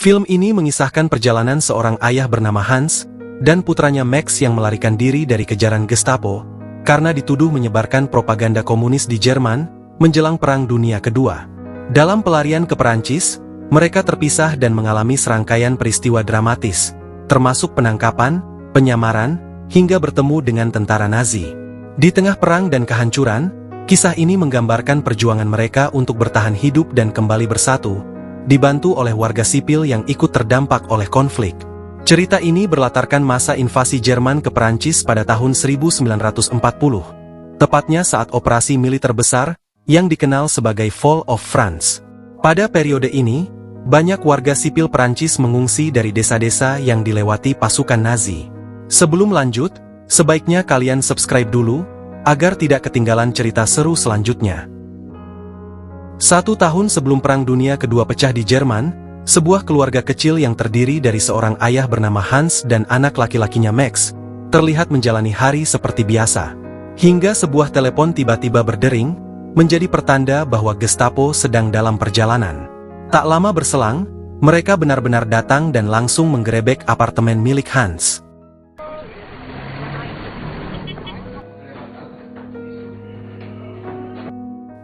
Film ini mengisahkan perjalanan seorang ayah bernama Hans dan putranya Max yang melarikan diri dari kejaran Gestapo karena dituduh menyebarkan propaganda komunis di Jerman menjelang Perang Dunia Kedua. Dalam pelarian ke Perancis, mereka terpisah dan mengalami serangkaian peristiwa dramatis, termasuk penangkapan, penyamaran, hingga bertemu dengan tentara Nazi. Di tengah perang dan kehancuran, kisah ini menggambarkan perjuangan mereka untuk bertahan hidup dan kembali bersatu, dibantu oleh warga sipil yang ikut terdampak oleh konflik. Cerita ini berlatarkan masa invasi Jerman ke Perancis pada tahun 1940, tepatnya saat operasi militer besar yang dikenal sebagai Fall of France. Pada periode ini, banyak warga sipil Perancis mengungsi dari desa-desa yang dilewati pasukan Nazi. Sebelum lanjut, sebaiknya kalian subscribe dulu, agar tidak ketinggalan cerita seru selanjutnya. 1 tahun sebelum Perang Dunia Kedua pecah di Jerman, sebuah keluarga kecil yang terdiri dari seorang ayah bernama Hans dan anak laki-lakinya Max, terlihat menjalani hari seperti biasa. Hingga sebuah telepon tiba-tiba berdering, menjadi pertanda bahwa Gestapo sedang dalam perjalanan. Tak lama berselang, mereka benar-benar datang dan langsung menggerebek apartemen milik Hans.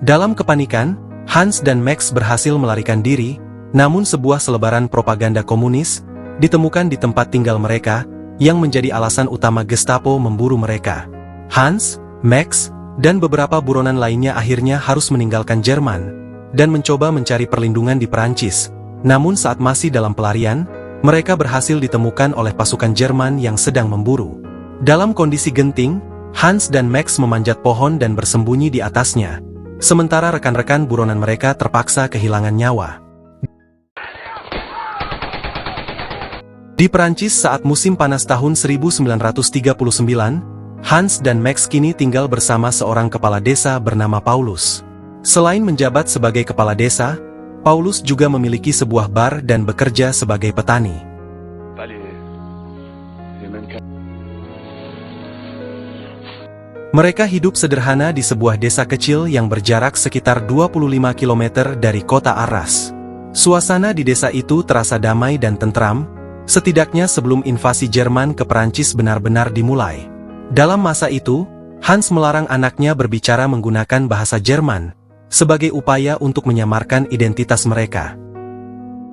Dalam kepanikan, Hans dan Max berhasil melarikan diri, namun sebuah selebaran propaganda komunis ditemukan di tempat tinggal mereka, yang menjadi alasan utama Gestapo memburu mereka. Hans, Max, dan beberapa buronan lainnya akhirnya harus meninggalkan Jerman dan mencoba mencari perlindungan di Perancis. Namun saat masih dalam pelarian, mereka berhasil ditemukan oleh pasukan Jerman yang sedang memburu. Dalam kondisi genting, Hans dan Max memanjat pohon dan bersembunyi di atasnya, sementara rekan-rekan buronan mereka terpaksa kehilangan nyawa. Di Perancis saat musim panas tahun 1939, Hans dan Max kini tinggal bersama seorang kepala desa bernama Paulus. Selain menjabat sebagai kepala desa, Paulus juga memiliki sebuah bar dan bekerja sebagai petani. Mereka hidup sederhana di sebuah desa kecil yang berjarak sekitar 25 km dari kota Arras. Suasana di desa itu terasa damai dan tentram, setidaknya sebelum invasi Jerman ke Perancis benar-benar dimulai. Dalam masa itu, Hans melarang anaknya berbicara menggunakan bahasa Jerman, sebagai upaya untuk menyamarkan identitas mereka.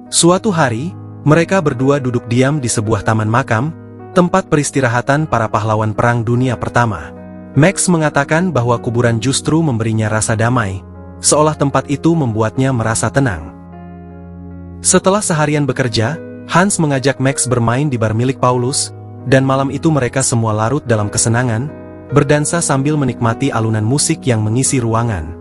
Suatu hari, mereka berdua duduk diam di sebuah taman makam, tempat peristirahatan para pahlawan Perang Dunia Pertama. Max mengatakan bahwa kuburan justru memberinya rasa damai, seolah tempat itu membuatnya merasa tenang. Setelah seharian bekerja, Hans mengajak Max bermain di bar milik Paulus, dan malam itu mereka semua larut dalam kesenangan, berdansa sambil menikmati alunan musik yang mengisi ruangan.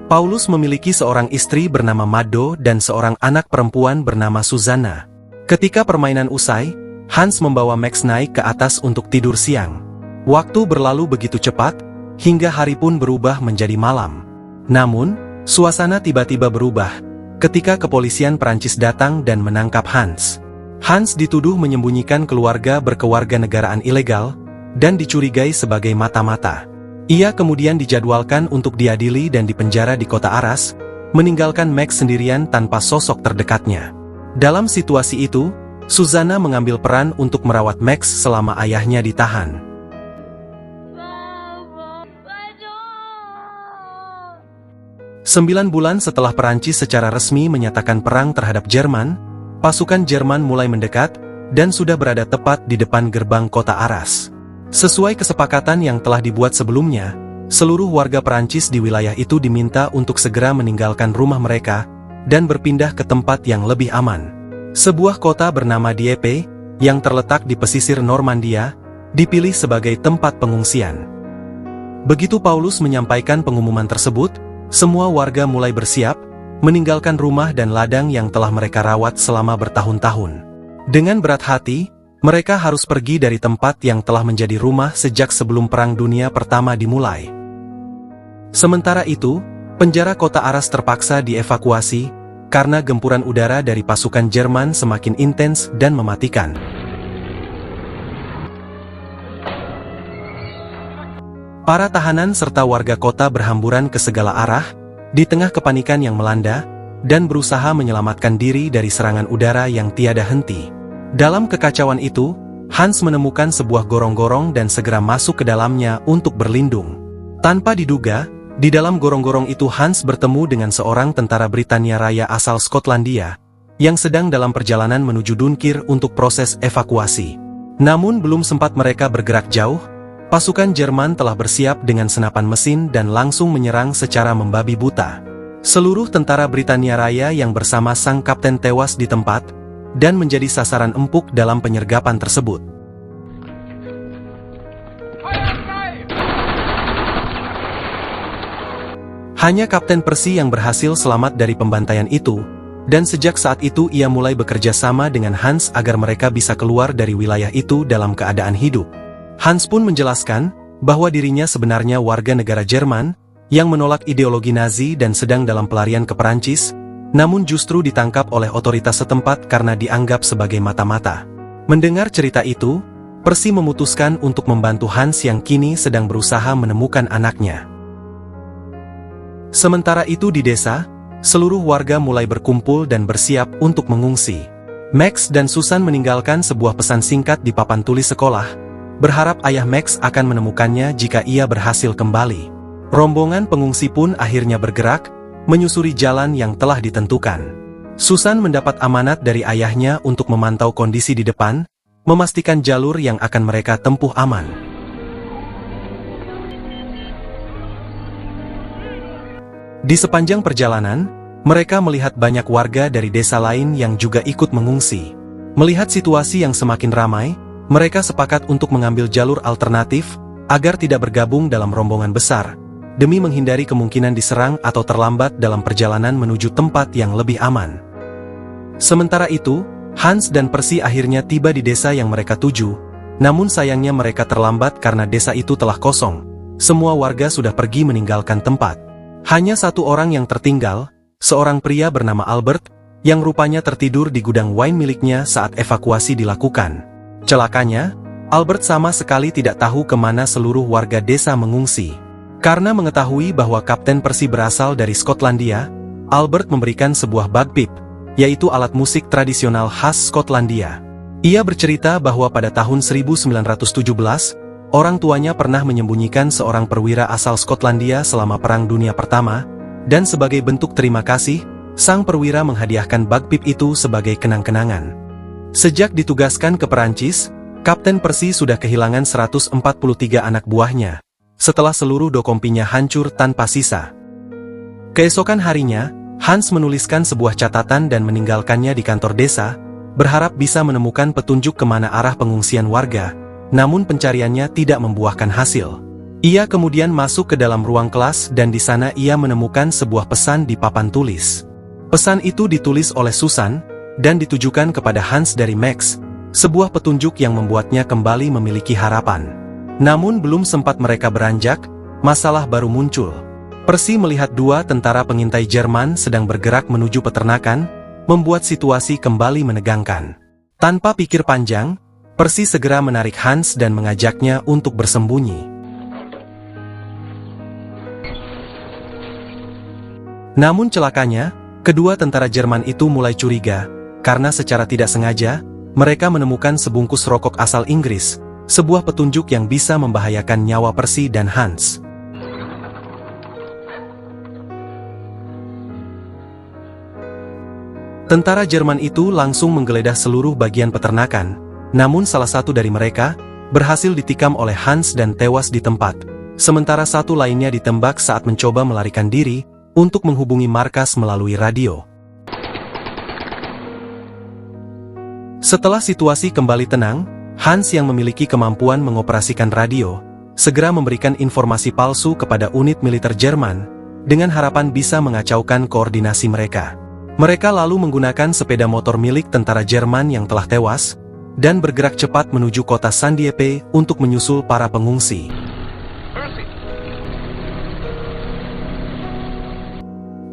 Paulus memiliki seorang istri bernama Mado dan seorang anak perempuan bernama Susanna. Ketika permainan usai, Hans membawa Max naik ke atas untuk tidur siang. Waktu berlalu begitu cepat, hingga hari pun berubah menjadi malam. Namun, suasana tiba-tiba berubah, ketika kepolisian Prancis datang dan menangkap Hans. Hans dituduh menyembunyikan keluarga berkewarganegaraan ilegal, dan dicurigai sebagai mata-mata. Ia kemudian dijadwalkan untuk diadili dan dipenjara di kota Arras, meninggalkan Max sendirian tanpa sosok terdekatnya. Dalam situasi itu, Susanna mengambil peran untuk merawat Max selama ayahnya ditahan. Sembilan bulan setelah Perancis secara resmi menyatakan perang terhadap Jerman, pasukan Jerman mulai mendekat, dan sudah berada tepat di depan gerbang kota Arras. Sesuai kesepakatan yang telah dibuat sebelumnya, seluruh warga Perancis di wilayah itu diminta untuk segera meninggalkan rumah mereka, dan berpindah ke tempat yang lebih aman. Sebuah kota bernama Dieppe, yang terletak di pesisir Normandia, dipilih sebagai tempat pengungsian. Begitu Paulus menyampaikan pengumuman tersebut, semua warga mulai bersiap, meninggalkan rumah dan ladang yang telah mereka rawat selama bertahun-tahun. Dengan berat hati, mereka harus pergi dari tempat yang telah menjadi rumah sejak sebelum Perang Dunia Pertama dimulai. Sementara itu, penjara kota Arras terpaksa dievakuasi, karena gempuran udara dari pasukan Jerman semakin intens dan mematikan. Para tahanan serta warga kota berhamburan ke segala arah, di tengah kepanikan yang melanda, dan berusaha menyelamatkan diri dari serangan udara yang tiada henti. Dalam kekacauan itu, Hans menemukan sebuah gorong-gorong dan segera masuk ke dalamnya untuk berlindung. Tanpa diduga, di dalam gorong-gorong itu Hans bertemu dengan seorang tentara Britania Raya asal Skotlandia, yang sedang dalam perjalanan menuju Dunkirk untuk proses evakuasi. Namun belum sempat mereka bergerak jauh, pasukan Jerman telah bersiap dengan senapan mesin dan langsung menyerang secara membabi buta. Seluruh tentara Britania Raya yang bersama sang kapten tewas di tempat, dan menjadi sasaran empuk dalam penyergapan tersebut. Hanya Kapten Percy yang berhasil selamat dari pembantaian itu, dan sejak saat itu ia mulai bekerja sama dengan Hans agar mereka bisa keluar dari wilayah itu dalam keadaan hidup. Hans pun menjelaskan bahwa dirinya sebenarnya warga negara Jerman yang menolak ideologi Nazi dan sedang dalam pelarian ke Perancis, namun justru ditangkap oleh otoritas setempat karena dianggap sebagai mata-mata. Mendengar cerita itu, Percy memutuskan untuk membantu Hans yang kini sedang berusaha menemukan anaknya. Sementara itu di desa, seluruh warga mulai berkumpul dan bersiap untuk mengungsi. Max dan Susan meninggalkan sebuah pesan singkat di papan tulis sekolah, berharap ayah Max akan menemukannya jika ia berhasil kembali. Rombongan pengungsi pun akhirnya bergerak, menyusuri jalan yang telah ditentukan. Susan mendapat amanat dari ayahnya untuk memantau kondisi di depan, memastikan jalur yang akan mereka tempuh aman. Di sepanjang perjalanan, mereka melihat banyak warga dari desa lain yang juga ikut mengungsi. Melihat situasi yang semakin ramai, mereka sepakat untuk mengambil jalur alternatif agar tidak bergabung dalam rombongan besar, demi menghindari kemungkinan diserang atau terlambat dalam perjalanan menuju tempat yang lebih aman. Sementara itu, Hans dan Percy akhirnya tiba di desa yang mereka tuju, namun sayangnya mereka terlambat karena desa itu telah kosong. Semua warga sudah pergi meninggalkan tempat. Hanya satu orang yang tertinggal, seorang pria bernama Albert, yang rupanya tertidur di gudang wine miliknya saat evakuasi dilakukan. Celakanya, Albert sama sekali tidak tahu kemana seluruh warga desa mengungsi. Karena mengetahui bahwa Kapten Percy berasal dari Skotlandia, Albert memberikan sebuah bagpipe, yaitu alat musik tradisional khas Skotlandia. Ia bercerita bahwa pada tahun 1917, orang tuanya pernah menyembunyikan seorang perwira asal Skotlandia selama Perang Dunia Pertama, dan sebagai bentuk terima kasih, sang perwira menghadiahkan bagpipe itu sebagai kenang-kenangan. Sejak ditugaskan ke Perancis, Kapten Percy sudah kehilangan 143 anak buahnya, setelah seluruh dokompinya hancur tanpa sisa. Keesokan harinya, Hans menuliskan sebuah catatan dan meninggalkannya di kantor desa, berharap bisa menemukan petunjuk kemana arah pengungsian warga. Namun pencariannya tidak membuahkan hasil. Ia kemudian masuk ke dalam ruang kelas dan di sana ia menemukan sebuah pesan di papan tulis. Pesan itu ditulis oleh Susan, dan ditujukan kepada Hans dari Max, sebuah petunjuk yang membuatnya kembali memiliki harapan. Namun belum sempat mereka beranjak, masalah baru muncul. Percy melihat dua tentara pengintai Jerman sedang bergerak menuju peternakan, membuat situasi kembali menegangkan. Tanpa pikir panjang, Percy segera menarik Hans dan mengajaknya untuk bersembunyi. Namun celakanya, kedua tentara Jerman itu mulai curiga, karena secara tidak sengaja, mereka menemukan sebungkus rokok asal Inggris, sebuah petunjuk yang bisa membahayakan nyawa Percy dan Hans. Tentara Jerman itu langsung menggeledah seluruh bagian peternakan, namun salah satu dari mereka berhasil ditikam oleh Hans dan tewas di tempat, sementara satu lainnya ditembak saat mencoba melarikan diri untuk menghubungi markas melalui radio. Setelah situasi kembali tenang, Hans yang memiliki kemampuan mengoperasikan radio, segera memberikan informasi palsu kepada unit militer Jerman, dengan harapan bisa mengacaukan koordinasi mereka. Mereka lalu menggunakan sepeda motor milik tentara Jerman yang telah tewas, dan bergerak cepat menuju kota Saint-Dieppe untuk menyusul para pengungsi.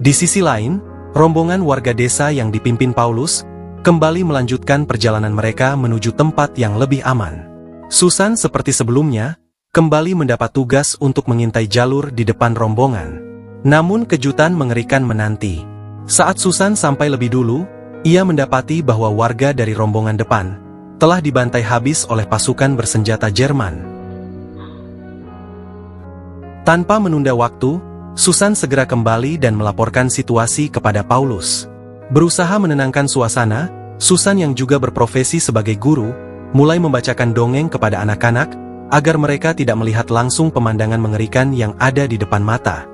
Di sisi lain, rombongan warga desa yang dipimpin Paulus, kembali melanjutkan perjalanan mereka menuju tempat yang lebih aman. Susan seperti sebelumnya, kembali mendapat tugas untuk mengintai jalur di depan rombongan. Namun kejutan mengerikan menanti. Saat Susan sampai lebih dulu, ia mendapati bahwa warga dari rombongan depan telah dibantai habis oleh pasukan bersenjata Jerman. Tanpa menunda waktu, Susan segera kembali dan melaporkan situasi kepada Paulus. Berusaha menenangkan suasana, Susan yang juga berprofesi sebagai guru, mulai membacakan dongeng kepada anak-anak, agar mereka tidak melihat langsung pemandangan mengerikan yang ada di depan mata.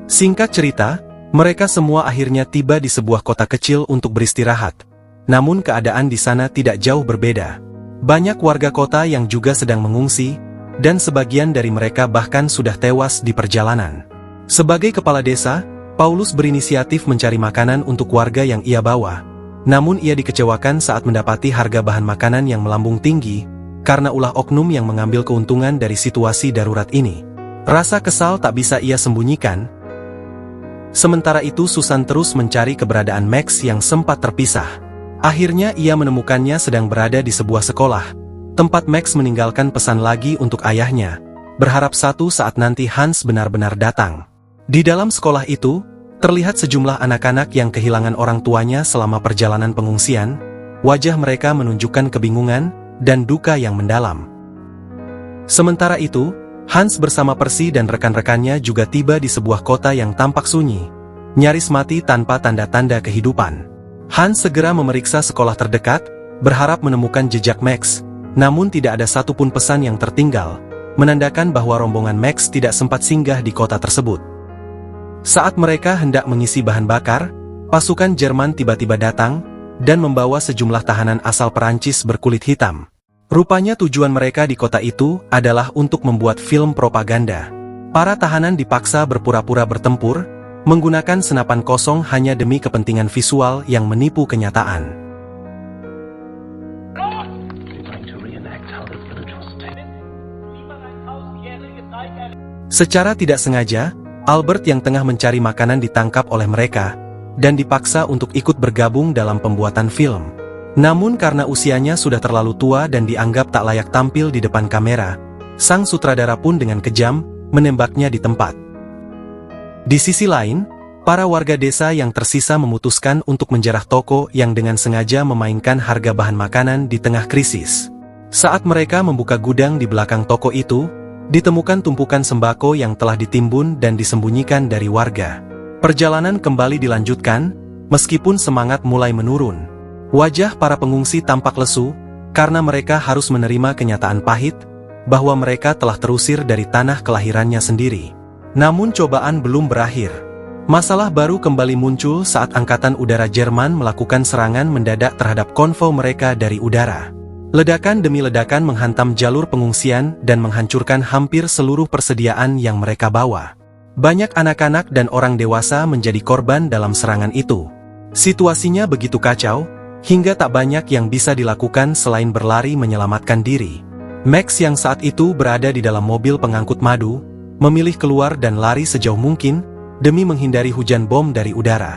Singkat cerita, mereka semua akhirnya tiba di sebuah kota kecil untuk beristirahat. Namun keadaan di sana tidak jauh berbeda. Banyak warga kota yang juga sedang mengungsi, dan sebagian dari mereka bahkan sudah tewas di perjalanan. Sebagai kepala desa, Paulus berinisiatif mencari makanan untuk warga yang ia bawa. Namun ia dikecewakan saat mendapati harga bahan makanan yang melambung tinggi, karena ulah oknum yang mengambil keuntungan dari situasi darurat ini. Rasa kesal tak bisa ia sembunyikan. Sementara itu Susan terus mencari keberadaan Max yang sempat terpisah. Akhirnya ia menemukannya sedang berada di sebuah sekolah, tempat Max meninggalkan pesan lagi untuk ayahnya, berharap satu saat nanti Hans benar-benar datang. Di dalam sekolah itu, terlihat sejumlah anak-anak yang kehilangan orang tuanya selama perjalanan pengungsian. Wajah mereka menunjukkan kebingungan dan duka yang mendalam. Sementara itu, Hans bersama Percy dan rekan-rekannya juga tiba di sebuah kota yang tampak sunyi, nyaris mati tanpa tanda-tanda kehidupan. Hans segera memeriksa sekolah terdekat, berharap menemukan jejak Max, namun tidak ada satupun pesan yang tertinggal, menandakan bahwa rombongan Max tidak sempat singgah di kota tersebut. Saat mereka hendak mengisi bahan bakar, pasukan Jerman tiba-tiba datang, dan membawa sejumlah tahanan asal Perancis berkulit hitam. Rupanya tujuan mereka di kota itu adalah untuk membuat film propaganda. Para tahanan dipaksa berpura-pura bertempur, menggunakan senapan kosong hanya demi kepentingan visual yang menipu kenyataan. Secara tidak sengaja, Albert yang tengah mencari makanan ditangkap oleh mereka, dan dipaksa untuk ikut bergabung dalam pembuatan film. Namun karena usianya sudah terlalu tua dan dianggap tak layak tampil di depan kamera, sang sutradara pun dengan kejam, menembaknya di tempat. Di sisi lain, para warga desa yang tersisa memutuskan untuk menjarah toko yang dengan sengaja memainkan harga bahan makanan di tengah krisis. Saat mereka membuka gudang di belakang toko itu, ditemukan tumpukan sembako yang telah ditimbun dan disembunyikan dari warga. Perjalanan kembali dilanjutkan, meskipun semangat mulai menurun. Wajah para pengungsi tampak lesu, karena mereka harus menerima kenyataan pahit, bahwa mereka telah terusir dari tanah kelahirannya sendiri. Namun cobaan belum berakhir. Masalah baru kembali muncul saat Angkatan Udara Jerman melakukan serangan mendadak terhadap konvoi mereka dari udara. Ledakan demi ledakan menghantam jalur pengungsian dan menghancurkan hampir seluruh persediaan yang mereka bawa. Banyak anak-anak dan orang dewasa menjadi korban dalam serangan itu. Situasinya begitu kacau, hingga tak banyak yang bisa dilakukan selain berlari menyelamatkan diri. Max yang saat itu berada di dalam mobil pengangkut madu, memilih keluar dan lari sejauh mungkin, demi menghindari hujan bom dari udara.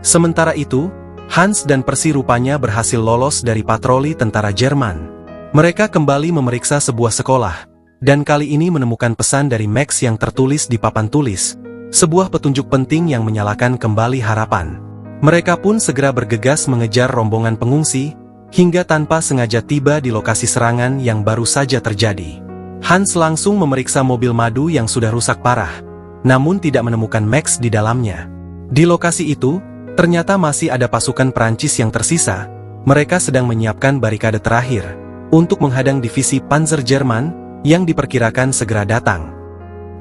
Sementara itu, Hans dan Percy rupanya berhasil lolos dari patroli tentara Jerman. Mereka kembali memeriksa sebuah sekolah, dan kali ini menemukan pesan dari Max yang tertulis di papan tulis, sebuah petunjuk penting yang menyalakan kembali harapan. Mereka pun segera bergegas mengejar rombongan pengungsi, hingga tanpa sengaja tiba di lokasi serangan yang baru saja terjadi. Hans langsung memeriksa mobil madu yang sudah rusak parah, namun tidak menemukan Max di dalamnya. Di lokasi itu, ternyata masih ada pasukan Perancis yang tersisa. Mereka sedang menyiapkan barikade terakhir untuk menghadang divisi Panzer Jerman yang diperkirakan segera datang.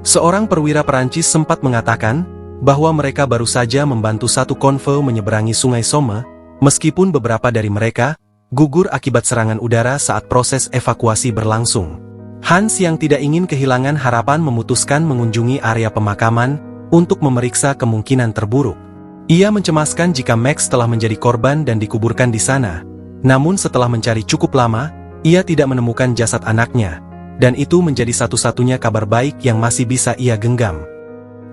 Seorang perwira Perancis sempat mengatakan bahwa mereka baru saja membantu satu konvoi menyeberangi Sungai Somme, meskipun beberapa dari mereka gugur akibat serangan udara saat proses evakuasi berlangsung. Hans yang tidak ingin kehilangan harapan memutuskan mengunjungi area pemakaman untuk memeriksa kemungkinan terburuk. Ia mencemaskan jika Max telah menjadi korban dan dikuburkan di sana. Namun setelah mencari cukup lama, ia tidak menemukan jasad anaknya, dan itu menjadi satu-satunya kabar baik yang masih bisa ia genggam.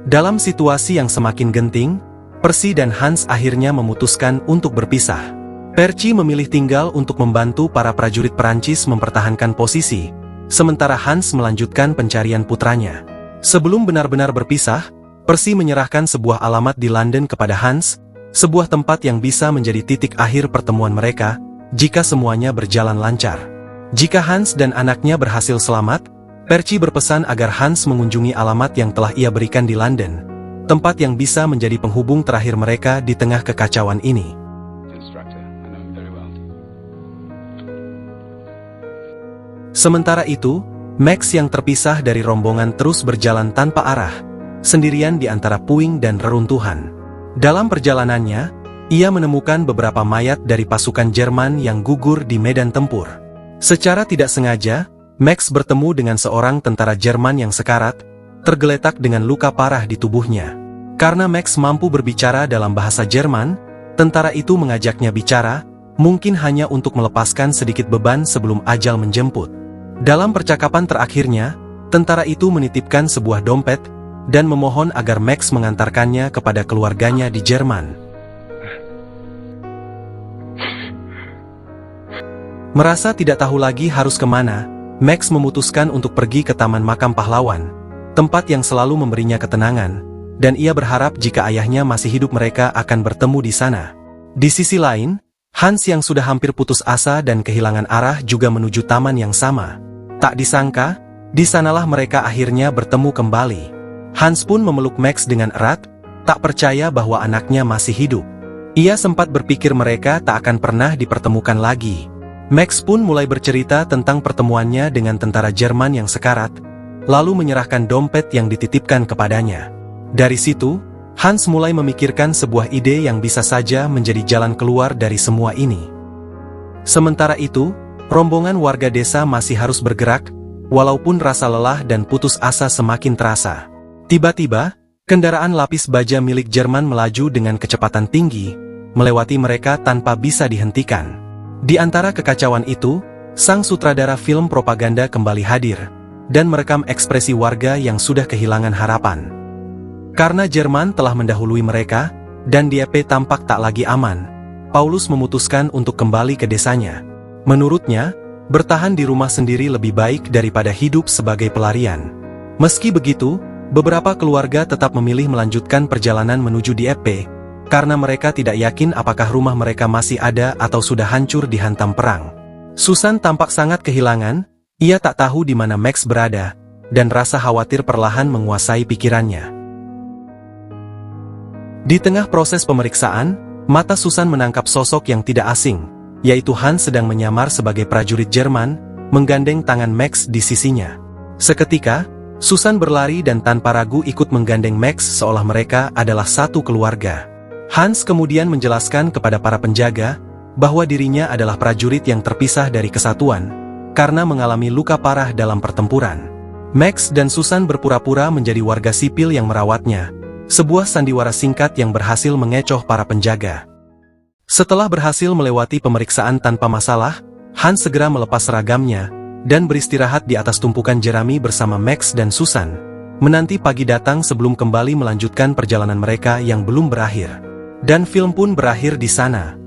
Dalam situasi yang semakin genting, Percy dan Hans akhirnya memutuskan untuk berpisah. Percy memilih tinggal untuk membantu para prajurit Perancis mempertahankan posisi, sementara Hans melanjutkan pencarian putranya. Sebelum benar-benar berpisah, Percy menyerahkan sebuah alamat di London kepada Hans, sebuah tempat yang bisa menjadi titik akhir pertemuan mereka, jika semuanya berjalan lancar. Jika Hans dan anaknya berhasil selamat, Percy berpesan agar Hans mengunjungi alamat yang telah ia berikan di London, tempat yang bisa menjadi penghubung terakhir mereka di tengah kekacauan ini. Sementara itu, Max yang terpisah dari rombongan terus berjalan tanpa arah, sendirian di antara puing dan reruntuhan. Dalam perjalanannya, ia menemukan beberapa mayat dari pasukan Jerman yang gugur di medan tempur. Secara tidak sengaja, Max bertemu dengan seorang tentara Jerman yang sekarat, tergeletak dengan luka parah di tubuhnya. Karena Max mampu berbicara dalam bahasa Jerman, tentara itu mengajaknya bicara, mungkin hanya untuk melepaskan sedikit beban sebelum ajal menjemput. Dalam percakapan terakhirnya, tentara itu menitipkan sebuah dompet, dan memohon agar Max mengantarkannya kepada keluarganya di Jerman. Merasa tidak tahu lagi harus kemana, Max memutuskan untuk pergi ke Taman Makam Pahlawan, tempat yang selalu memberinya ketenangan, dan ia berharap jika ayahnya masih hidup mereka akan bertemu di sana. Di sisi lain, Hans yang sudah hampir putus asa dan kehilangan arah juga menuju taman yang sama. Tak disangka, di sanalah mereka akhirnya bertemu kembali. Hans pun memeluk Max dengan erat, tak percaya bahwa anaknya masih hidup. Ia sempat berpikir mereka tak akan pernah dipertemukan lagi. Max pun mulai bercerita tentang pertemuannya dengan tentara Jerman yang sekarat, lalu menyerahkan dompet yang dititipkan kepadanya. Dari situ, Hans mulai memikirkan sebuah ide yang bisa saja menjadi jalan keluar dari semua ini. Sementara itu, rombongan warga desa masih harus bergerak, walaupun rasa lelah dan putus asa semakin terasa. Tiba-tiba, kendaraan lapis baja milik Jerman melaju dengan kecepatan tinggi, melewati mereka tanpa bisa dihentikan. Di antara kekacauan itu, sang sutradara film propaganda kembali hadir, dan merekam ekspresi warga yang sudah kehilangan harapan. Karena Jerman telah mendahului mereka, dan Dieppe tampak tak lagi aman, Paulus memutuskan untuk kembali ke desanya. Menurutnya, bertahan di rumah sendiri lebih baik daripada hidup sebagai pelarian. Meski begitu, beberapa keluarga tetap memilih melanjutkan perjalanan menuju Dieppe, karena mereka tidak yakin apakah rumah mereka masih ada atau sudah hancur dihantam perang. Susan tampak sangat kehilangan, ia tak tahu di mana Max berada, dan rasa khawatir perlahan menguasai pikirannya. Di tengah proses pemeriksaan, mata Susan menangkap sosok yang tidak asing, yaitu Hans sedang menyamar sebagai prajurit Jerman, menggandeng tangan Max di sisinya. Seketika, Susan berlari dan tanpa ragu ikut menggandeng Max seolah mereka adalah satu keluarga. Hans kemudian menjelaskan kepada para penjaga, bahwa dirinya adalah prajurit yang terpisah dari kesatuan, karena mengalami luka parah dalam pertempuran. Max dan Susan berpura-pura menjadi warga sipil yang merawatnya, sebuah sandiwara singkat yang berhasil mengecoh para penjaga. Setelah berhasil melewati pemeriksaan tanpa masalah, Hans segera melepas seragamnya, dan beristirahat di atas tumpukan jerami bersama Max dan Susan, menanti pagi datang sebelum kembali melanjutkan perjalanan mereka yang belum berakhir. Dan film pun berakhir di sana.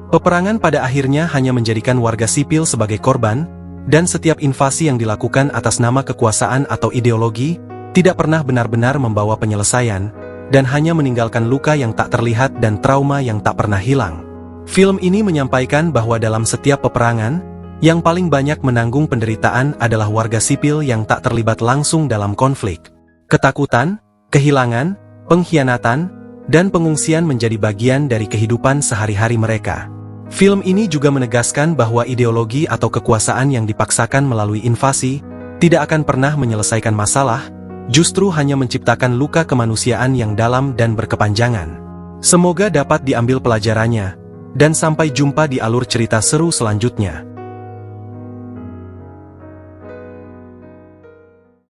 Peperangan pada akhirnya hanya menjadikan warga sipil sebagai korban, dan setiap invasi yang dilakukan atas nama kekuasaan atau ideologi, tidak pernah benar-benar membawa penyelesaian, dan hanya meninggalkan luka yang tak terlihat dan trauma yang tak pernah hilang. Film ini menyampaikan bahwa dalam setiap peperangan, yang paling banyak menanggung penderitaan adalah warga sipil yang tak terlibat langsung dalam konflik. Ketakutan, kehilangan, pengkhianatan, dan pengungsian menjadi bagian dari kehidupan sehari-hari mereka. Film ini juga menegaskan bahwa ideologi atau kekuasaan yang dipaksakan melalui invasi, tidak akan pernah menyelesaikan masalah, justru hanya menciptakan luka kemanusiaan yang dalam dan berkepanjangan. Semoga dapat diambil pelajarannya, dan sampai jumpa di alur cerita seru selanjutnya.